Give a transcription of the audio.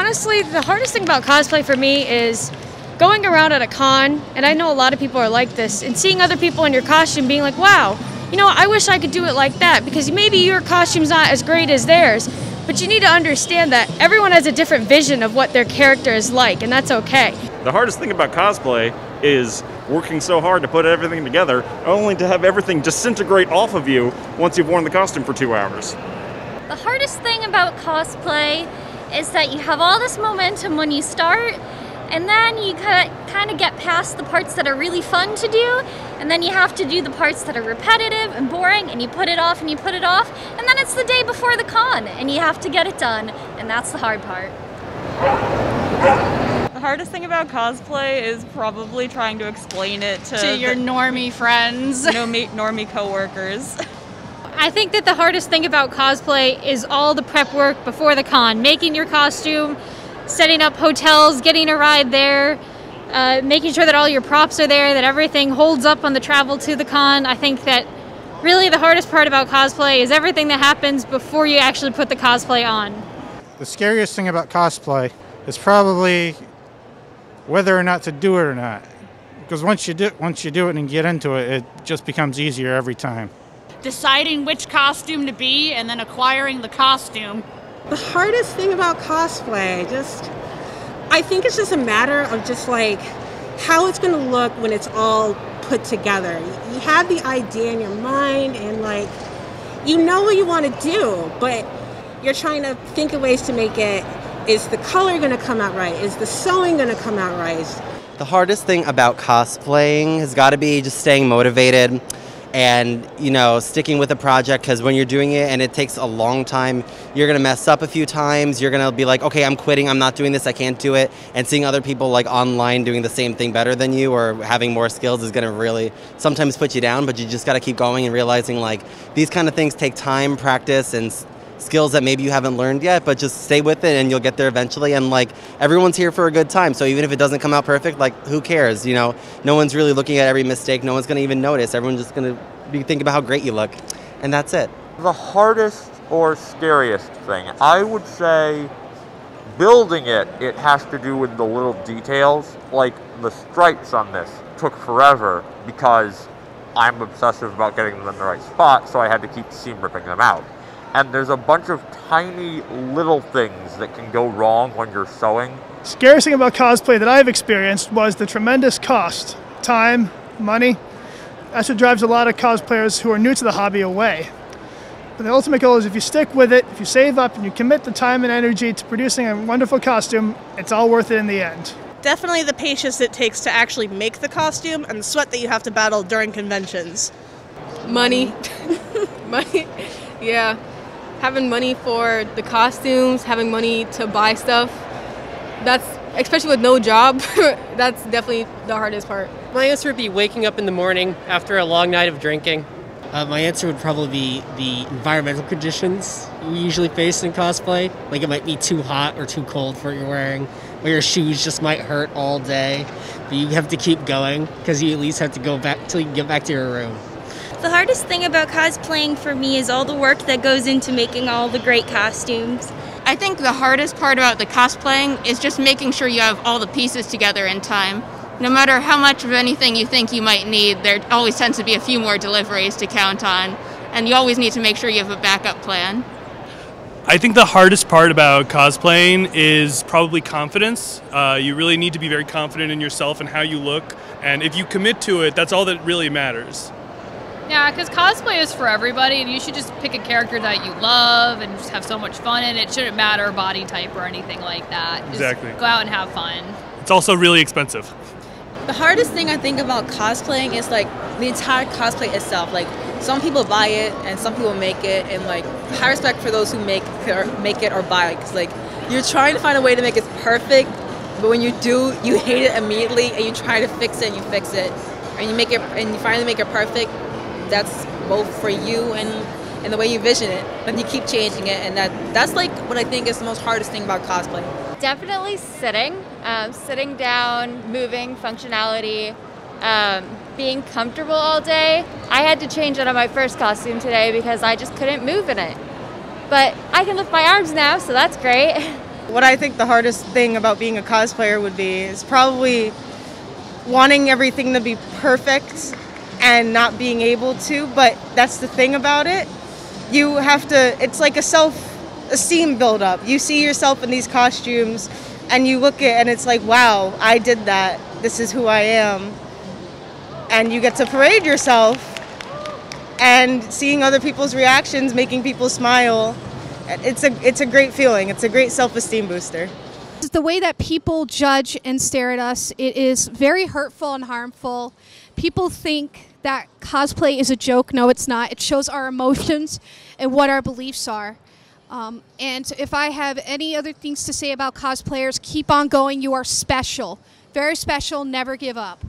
honestly, the hardest thing about cosplay for me is going around at a con, and I know a lot of people are like this, and seeing other people in your costume being like, wow, you know, I wish I could do it like that, because maybe your costume's not as great as theirs, but you need to understand that everyone has a different vision of what their character is like, and that's okay. The hardest thing about cosplay is working so hard to put everything together, only to have everything disintegrate off of you once you've worn the costume for 2 hours. The hardest thing about cosplay is that you have all this momentum when you start, and then you kind of get past the parts that are really fun to do, and then you have to do the parts that are repetitive and boring, and you put it off and you put it off, and then it's the day before the con, and you have to get it done, and that's the hard part. The hardest thing about cosplay is probably trying to explain it to your normie friends. Normie coworkers. I think that the hardest thing about cosplay is all the prep work before the con. Making your costume, setting up hotels, getting a ride there, making sure that all your props are there, that everything holds up on the travel to the con. I think that really the hardest part about cosplay is everything that happens before you actually put the cosplay on. The scariest thing about cosplay is probably whether or not to do it or not. Because once you do it and get into it, it just becomes easier every time. Deciding which costume to be and then acquiring the costume. The hardest thing about cosplay, I think it's just a matter of just like how it's going to look when it's all put together. You have the idea in your mind and like, you know what you want to do, but you're trying to think of ways to make it. Is the color going to come out right? Is the sewing going to come out right? The hardest thing about cosplaying has got to be just staying motivated and, you know, sticking with a project, because when you're doing it and it takes a long time, you're going to mess up a few times. You're going to be like, okay, I'm quitting. I'm not doing this. I can't do it. And seeing other people like online doing the same thing better than you or having more skills is going to really sometimes put you down, but you just got to keep going and realizing like these kind of things take time, practice, and skills that maybe you haven't learned yet, but just stay with it and you'll get there eventually. And like everyone's here for a good time, so even if it doesn't come out perfect, like who cares, you know? No one's really looking at every mistake. No one's going to even notice. Everyone's just going to be thinking about how great you look, and that's it. The hardest or scariest thing, I would say building it has to do with the little details. Like the stripes on this took forever because I'm obsessive about getting them in the right spot, so I had to keep seam ripping them out. And there's a bunch of tiny little things that can go wrong when you're sewing. Scariest thing about cosplay that I've experienced was the tremendous cost. Time, money. That's what drives a lot of cosplayers who are new to the hobby away. But the ultimate goal is if you stick with it, if you save up and you commit the time and energy to producing a wonderful costume, it's all worth it in the end. Definitely the patience it takes to actually make the costume and the sweat that you have to battle during conventions. Money. Money. Yeah. Having money for the costumes, having money to buy stuff, that's, especially with no job, that's definitely the hardest part. My answer would be waking up in the morning after a long night of drinking. My answer would probably be the environmental conditions we usually face in cosplay. Like it might be too hot or too cold for what you're wearing, or your shoes just might hurt all day, but you have to keep going because you at least have to go back till you can get back to your room. The hardest thing about cosplaying for me is all the work that goes into making all the great costumes. I think the hardest part about the cosplaying is just making sure you have all the pieces together in time. No matter how much of anything you think you might need, there always tends to be a few more deliveries to count on, and you always need to make sure you have a backup plan. I think the hardest part about cosplaying is probably confidence. You really need to be very confident in yourself and how you look, and if you commit to it, that's all that really matters. Yeah, because cosplay is for everybody, and you should just pick a character that you love and just have so much fun in it. It shouldn't matter body type or anything like that. Just exactly. Go out and have fun. It's also really expensive. The hardest thing I think about cosplaying is like the entire cosplay itself. Like some people buy it and some people make it, and like high respect for those who make it or buy it, because like you're trying to find a way to make it perfect, but when you do, you hate it immediately, and you try to fix it and you fix it, and you make it and you finally make it perfect. That's both for you and the way you vision it, but you keep changing it, and that's like what I think is the most hardest thing about cosplay. Definitely sitting down, moving, functionality, being comfortable all day. I had to change out of my first costume today because I just couldn't move in it. But I can lift my arms now, so that's great. What I think the hardest thing about being a cosplayer would be is probably wanting everything to be perfect and not being able to, but that's the thing about it. You have to, it's like a self-esteem build-up. You see yourself in these costumes and you look at and it's like, wow, I did that. This is who I am. And you get to parade yourself and seeing other people's reactions, making people smile. It's a great feeling. It's a great self-esteem booster. The way that people judge and stare at us, it is very hurtful and harmful. People think that cosplay is a joke. No, it's not. It shows our emotions and what our beliefs are. And if I have any other things to say about cosplayers, keep on going. You are special. Very special. Never give up.